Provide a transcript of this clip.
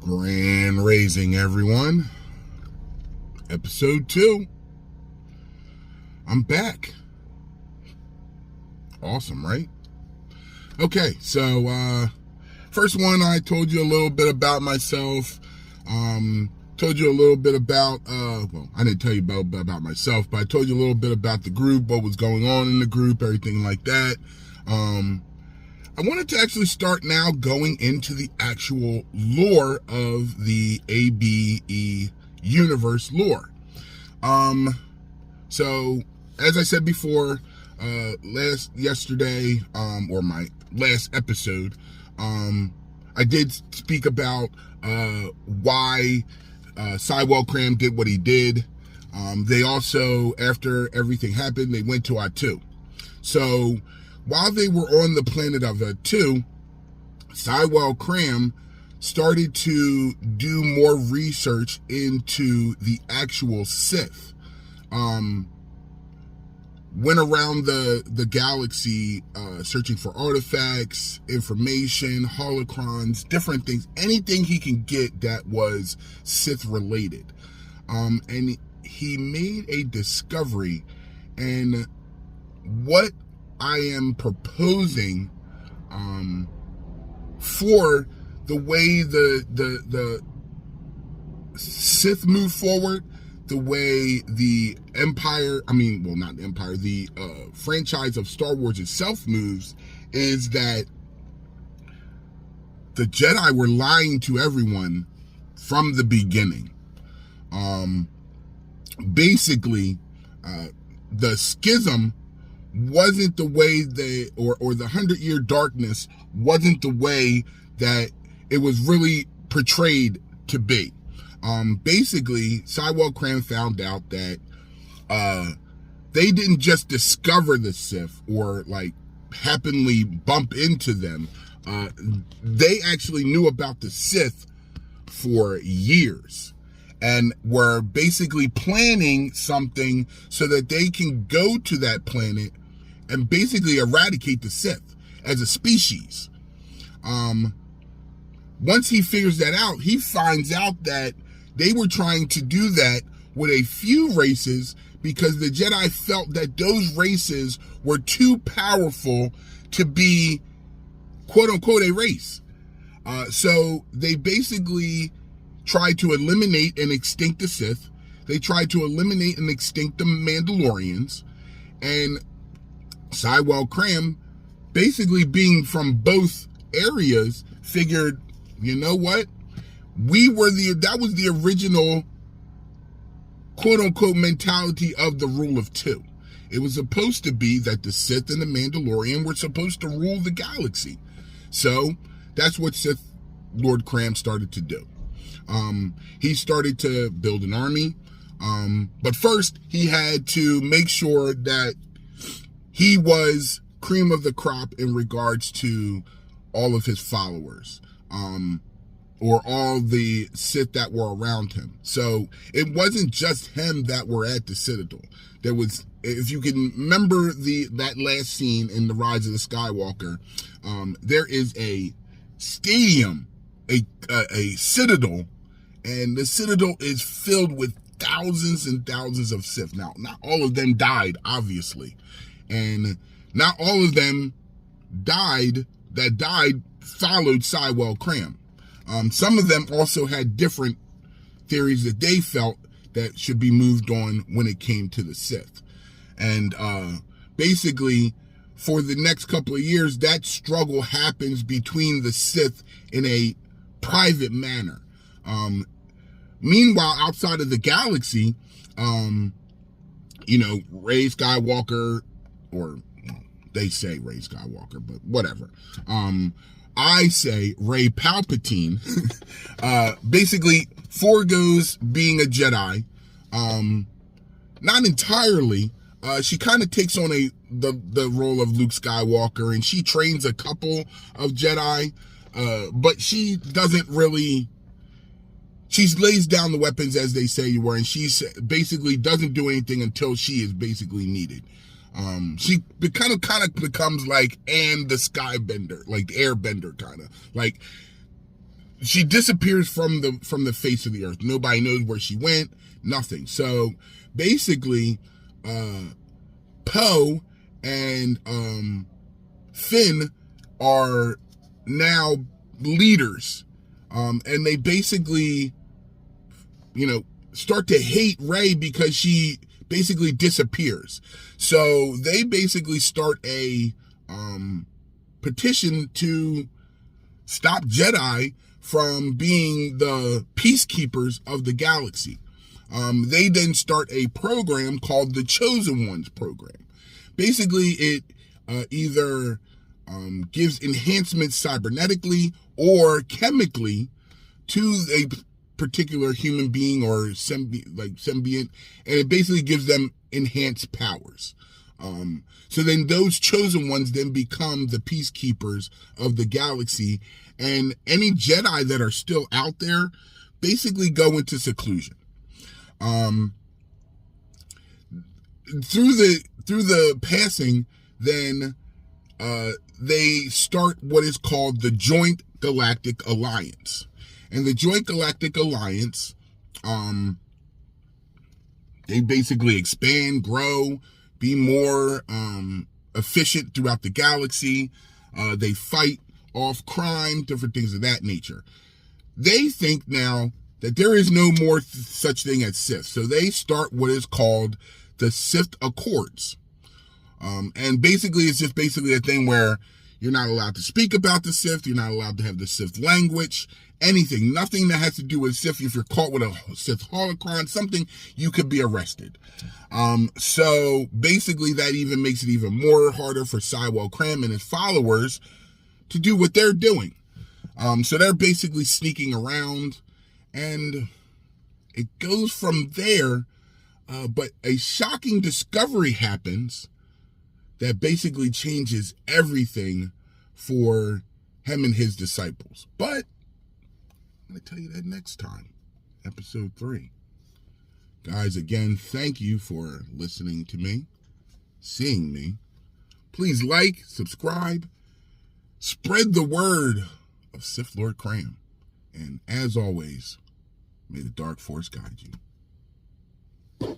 Grand Raising, everyone. Episode 2. I'm back. Awesome, right? Okay, so first one, I told you a little bit about myself. Told you a little bit about, well, I didn't tell you about myself, but I told you a little bit about the group, what was going on in the group, everything like that. I wanted to actually start now going into the actual lore of the A.B.E. universe lore. So as I said before, yesterday, or my last episode, I did speak about why Sywell Cram did what he did. They also, after everything happened, they went to A.B.E. So while they were on the planet of A.B.E., Sywell Cram started to do more research into the actual Sith. Went around the galaxy searching for artifacts, information, holocrons, different things, anything he can get that was Sith related. And he made a discovery, and what I am proposing for the way the Sith move forward, the way the Empire, not the Empire, the franchise of Star Wars itself moves, is that the Jedi were lying to everyone from the beginning. Basically, the schism wasn't the way or the 100-year darkness wasn't the way that it was really portrayed to be. Basically, Sywell Cram found out that they didn't just discover the Sith or happily bump into them. They actually knew about the Sith for years and were basically planning something so that they can go to that planet and basically eradicate the Sith as a species. Once he figures that out, he finds out that they were trying to do that with a few races because the Jedi felt that those races were too powerful to be, quote unquote, a race. So they basically tried to eliminate and extinct the Sith. They tried to eliminate and extinct the Mandalorians. And Sywell Cram, basically being from both areas, figured, you know what? That was the original quote unquote mentality of the rule of two. It was supposed to be that the Sith and the Mandalorian were supposed to rule the galaxy. So that's what Sith Lord Cram started to do. He started to build an army. But first he had to make sure that he was cream of the crop in regards to all of his followers. Or all the Sith that were around him. So it wasn't just him that were at the Citadel. There was, if you can remember that last scene in The Rise of the Skywalker, there is a stadium, a Citadel, and the Citadel is filled with thousands and thousands of Sith. Now, not all of them died, obviously, and not all of them died followed Sywell Cram. Some of them also had different theories that they felt that should be moved on when it came to the Sith. And basically, for the next couple of years, that struggle happens between the Sith in a private manner. Meanwhile, outside of the galaxy, Rey Skywalker, or they say Rey Skywalker, but whatever. I say Rey Palpatine basically foregoes being a Jedi. Not entirely. She kind of takes on the role of Luke Skywalker, and she trains a couple of Jedi, but she doesn't really. She lays down the weapons, as they say you were, and she basically doesn't do anything until she is basically needed. She kind of becomes like Anne the Skybender, like the Airbender kind of. Like she disappears from the face of the earth. Nobody knows where she went. Nothing. So basically, Poe and Finn are now leaders, and they basically, start to hate Rey because she basically disappears. So they basically start a petition to stop Jedi from being the peacekeepers of the galaxy. They then start a program called the Chosen Ones program. Basically, it either gives enhancements cybernetically or chemically to a particular human being or symbiont, and it basically gives them enhanced powers. So then those chosen ones then become the peacekeepers of the galaxy, and any Jedi that are still out there basically go into seclusion. Through the passing, then they start what is called the Joint Galactic Alliance. And the Joint Galactic Alliance, they basically expand, grow, be more efficient throughout the galaxy. They fight off crime, different things of that nature. They think now that there is no more such thing as Sith. So they start what is called the Sith Accords. And basically, it's just basically a thing where you're not allowed to speak about the Sith. You're not allowed to have the Sith language, anything, nothing that has to do with Sith. If you're caught with a Sith holocron, something, you could be arrested. So basically that even makes it even more harder for Sywell Cram and his followers to do what they're doing. So they're basically sneaking around, and it goes from there. But a shocking discovery happens that basically changes everything for him and his disciples. But I'm going to tell you that next time, episode 3. Guys, again, thank you for listening to me, seeing me. Please like, subscribe, spread the word of Sith Lord Cram. And as always, may the Dark Force guide you.